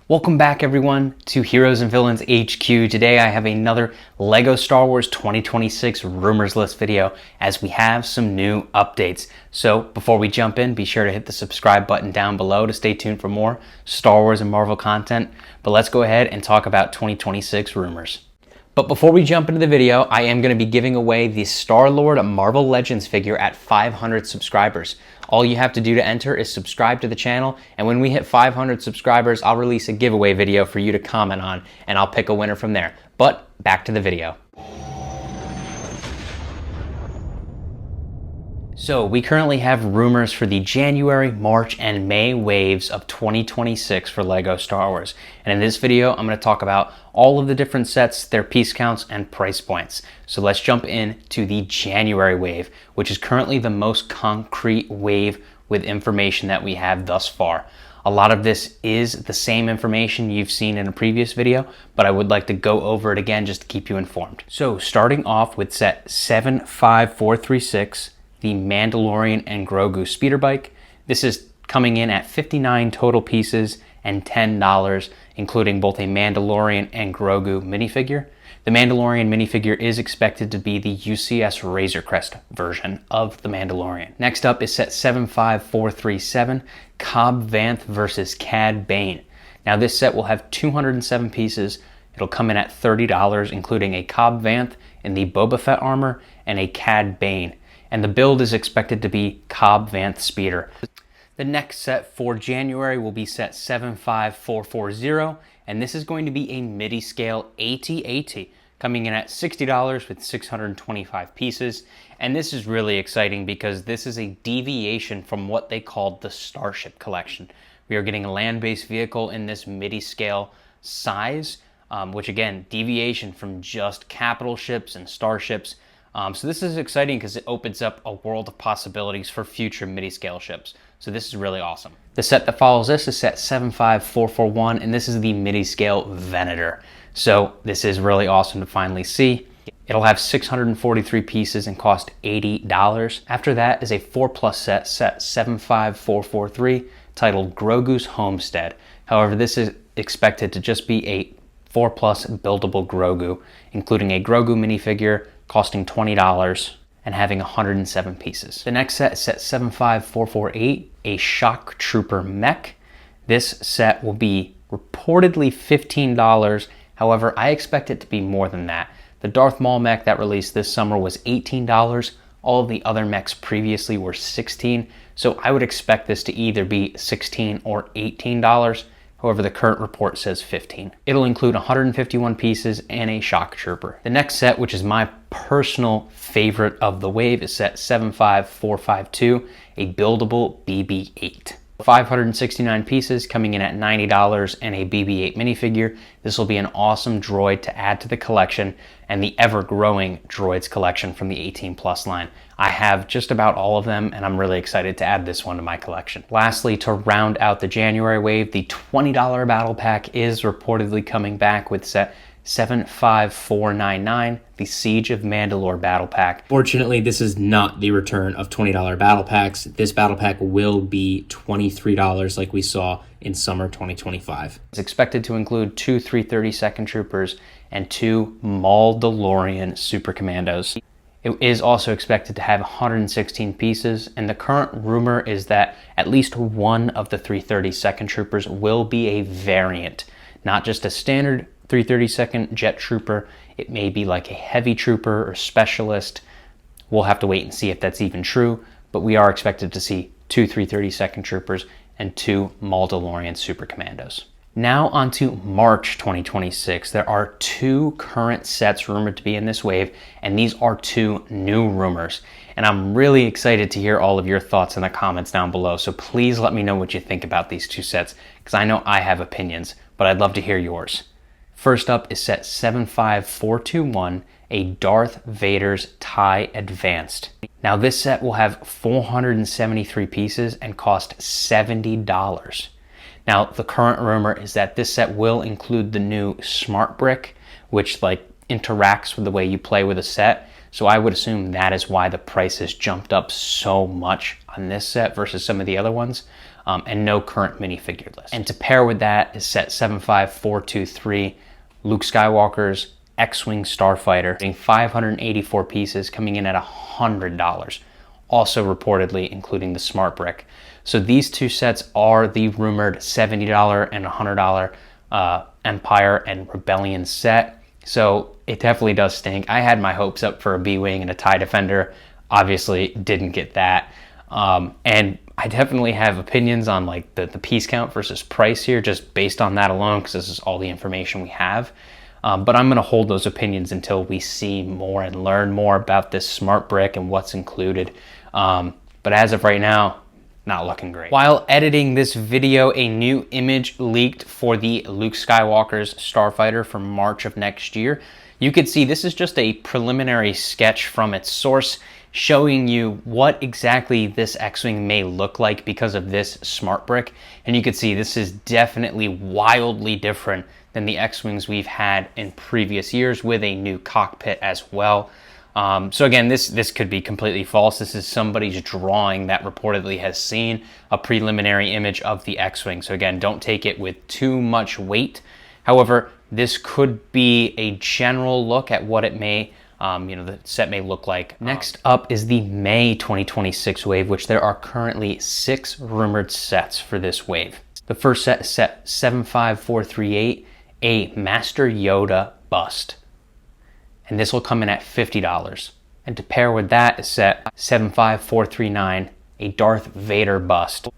Welcome back everyone to Heroes and Villains HQ. Today I have another LEGO Star Wars 2026 rumors list video as we have some new updates. So before we jump in, be sure to hit the subscribe button down below to stay tuned for more Star Wars and Marvel content. But let's go ahead and talk about 2026 rumors. But before we jump into the video, I am going to be giving away the Star-Lord Marvel Legends figure at 500 subscribers. All you have to do to enter is subscribe to the channel, and when we hit 500 subscribers, I'll release a giveaway video for you to comment on, and I'll pick a winner from there. But back to the video. So we currently have rumors for the January, March, and May waves of 2026 for LEGO Star Wars. And in this video, I'm going to talk about all of the different sets, their piece counts, and price points. So let's jump into the January wave, which is currently the most concrete wave with information that we have thus far. A lot of this is the same information you've seen in a previous video, but I would like to go over it again just to keep you informed. So starting off with set 75436, the Mandalorian and Grogu speeder bike. This is coming in at 59 total pieces and $10, including both a Mandalorian and Grogu minifigure. The Mandalorian minifigure is expected to be the UCS Razor Crest version of the Mandalorian. Next up is set 75437, Cobb Vanth versus Cad Bane. Now this set will have 207 pieces. It'll come in at $30, including a Cobb Vanth in the Boba Fett armor and a Cad Bane. And the build is expected to be Cobb Vanth Speeder. The next set for January will be set 75440, and this is going to be a MIDI scale AT-AT, coming in at $60 with 625 pieces. And this is really exciting because this is a deviation from what they called the Starship Collection. We are getting a land-based vehicle in this MIDI scale size, which again, deviation from just capital ships and starships. So this is exciting because it opens up a world of possibilities for future MIDI-scale ships. So this is really awesome. The set that follows this is set 75441, and this is the MIDI-scale Venator. So this is really awesome to finally see. It'll have 643 pieces and cost $80. After that is a 4+ set, set 75443, titled Grogu's Homestead. However, this is expected to just be a 4+ buildable Grogu, including a Grogu minifigure, costing $20 and having 107 pieces. The next set is set 75448, a Shock Trooper mech. This set will be reportedly $15. However, I expect it to be more than that. The Darth Maul mech that released this summer was $18. All of the other mechs previously were $16. So I would expect this to either be $16 or $18. However, the current report says 15. It'll include 151 pieces and a Shock Trooper. The next set, which is my personal favorite of the wave, is set 75452, a buildable BB-8. 569 pieces, coming in at $90, and a BB-8 minifigure. This will be an awesome droid to add to the collection and the ever-growing droids collection from the 18+ line. I have just about all of them, and I'm really excited to add this one to my collection. Lastly, to round out the January wave, the $20 battle pack is reportedly coming back with set 75499, the Siege of Mandalore battle pack. Fortunately, this is not the return of $20 battle packs. This battle pack will be $23 like we saw in summer 2025. It's expected to include 2 332nd Troopers and 2 Mandalorian Super Commandos. It is also expected to have 116 pieces, and the current rumor is that at least one of the 332nd Troopers will be a variant, not just a standard 332nd Jet Trooper. It may be like a heavy trooper or specialist. We'll have to wait and see if that's even true, but we are expected to see 2 332nd Troopers and 2 Mandalorian Super Commandos. Now on to March 2026. There are 2 current sets rumored to be in this wave, and these are 2 new rumors. And I'm really excited to hear all of your thoughts in the comments down below, so please let me know what you think about these 2 sets, because I know I have opinions, but I'd love to hear yours. First up is set 75421, a Darth Vader's TIE Advanced. Now this set will have 473 pieces and cost $70. Now the current rumor is that this set will include the new Smart Brick, which interacts with the way you play with a set. So I would assume that is why the price has jumped up so much on this set versus some of the other ones. and no current minifigure list. And to pair with that is set 75423 Luke Skywalker's X-Wing Starfighter, being 584 pieces, coming in at $100, also reportedly including the smart brick. So these two sets are the rumored $70 and $100 Empire and Rebellion set. So it definitely does stink. I had my hopes up for a B-Wing and a TIE Defender. Obviously didn't get that. And I definitely have opinions on like the piece count versus price here, just based on that alone, because this is all the information we have. But I'm going to hold those opinions until we see more and learn more about this smart brick and what's included. But as of right now, not looking great. While editing this video, a new image leaked for the Luke Skywalker's Starfighter for March of next year. You could see this is just a preliminary sketch from its source, showing you what exactly this X-Wing may look like because of this smart brick. And you can see this is definitely wildly different than the X-Wings we've had in previous years, with a new cockpit as well. So again, this could be completely false. This is somebody's drawing that reportedly has seen a preliminary image of the X-Wing. So again, don't take it with too much weight. However, this could be a general look at what it may, the set may look like. Next up is the May 2026 wave, which there are currently 6 rumored sets for this wave. The first set is set 75438, a Master Yoda bust. And this will come in at $50. And to pair with that is set 75439, a Darth Vader bust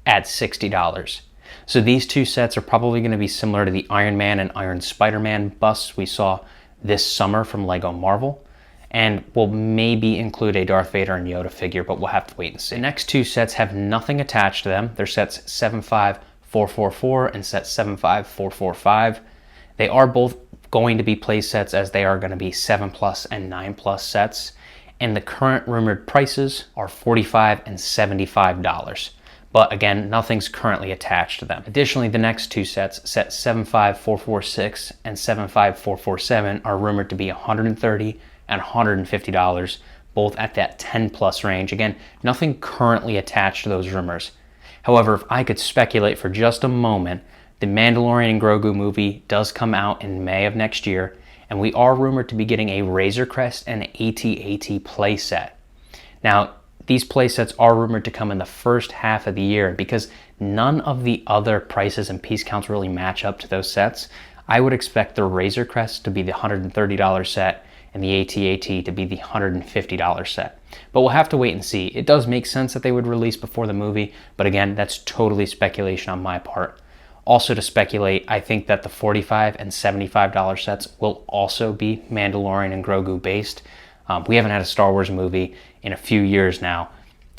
at $60. So these two sets are probably going to be similar to the Iron Man and Iron Spider-Man busts we saw this summer from Lego Marvel, and will maybe include a Darth Vader and Yoda figure, but we'll have to wait and see. The next two sets have nothing attached to them. They're sets 75444 and set 75445. They are both going to be play sets, as they are going to be 7+ and 9+ sets, and the current rumored prices are $45 and $75. But again, nothing's currently attached to them. Additionally, the next two sets, set 75446 and 75447, are rumored to be $130 and $150, both at that 10+ range. Again, nothing currently attached to those rumors. However, if I could speculate for just a moment, the Mandalorian and Grogu movie does come out in May of next year, and we are rumored to be getting a Razor Crest and AT-AT playset. Now, these playsets are rumored to come in the first half of the year, because none of the other prices and piece counts really match up to those sets. I would expect the Razor Crest to be the $130 set and the AT-AT to be the $150 set. But we'll have to wait and see. It does make sense that they would release before the movie, but again, that's totally speculation on my part. Also, to speculate, I think that the $45 and $75 sets will also be Mandalorian and Grogu based. We haven't had a Star Wars movie in a few years now.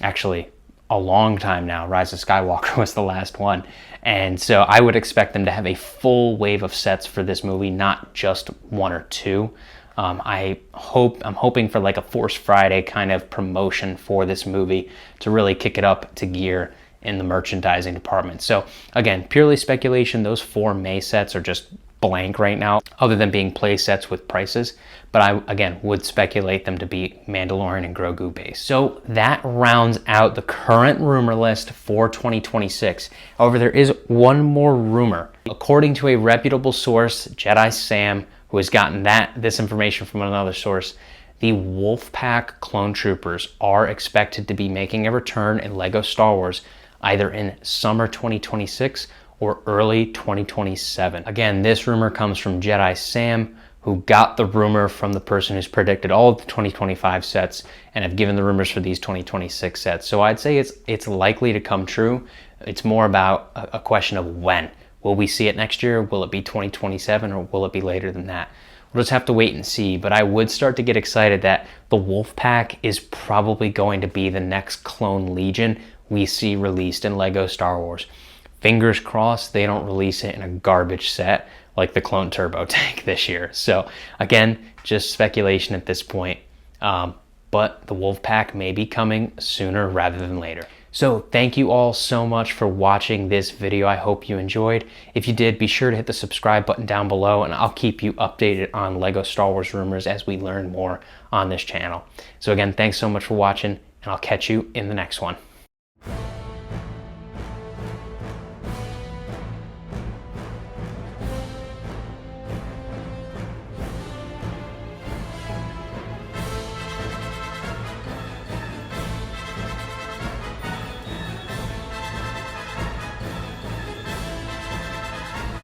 Actually, a long time now. Rise of Skywalker was the last one. And so I would expect them to have a full wave of sets for this movie, not just one or two. I'm hoping for like a Force Friday kind of promotion for this movie to really kick it up to gear in the merchandising department. So again, purely speculation. Those 4 May sets are just blank right now, other than being play sets with prices. But I, again, would speculate them to be Mandalorian and Grogu based. So that rounds out the current rumor list for 2026. However, there is one more rumor. According to a reputable source, Jedi Sam, who has gotten this information from another source, the Wolfpack clone troopers are expected to be making a return in Lego Star Wars either in summer 2026 or early 2027. Again, this rumor comes from Jedi Sam, who got the rumor from the person who's predicted all of the 2025 sets and have given the rumors for these 2026 sets. So I'd say it's likely to come true. It's more about a question of when. Will we see it next year? Will it be 2027, or will it be later than that? We'll just have to wait and see, but I would start to get excited that the Wolfpack is probably going to be the next clone legion we see released in Lego Star Wars. Fingers crossed they don't release it in a garbage set like the Clone Turbo Tank this year. So again, just speculation at this point, but the Wolfpack may be coming sooner rather than later. So thank you all so much for watching this video. I hope you enjoyed. If you did, be sure to hit the subscribe button down below, and I'll keep you updated on Lego Star Wars rumors as we learn more on this channel. So again, thanks so much for watching, and I'll catch you in the next one.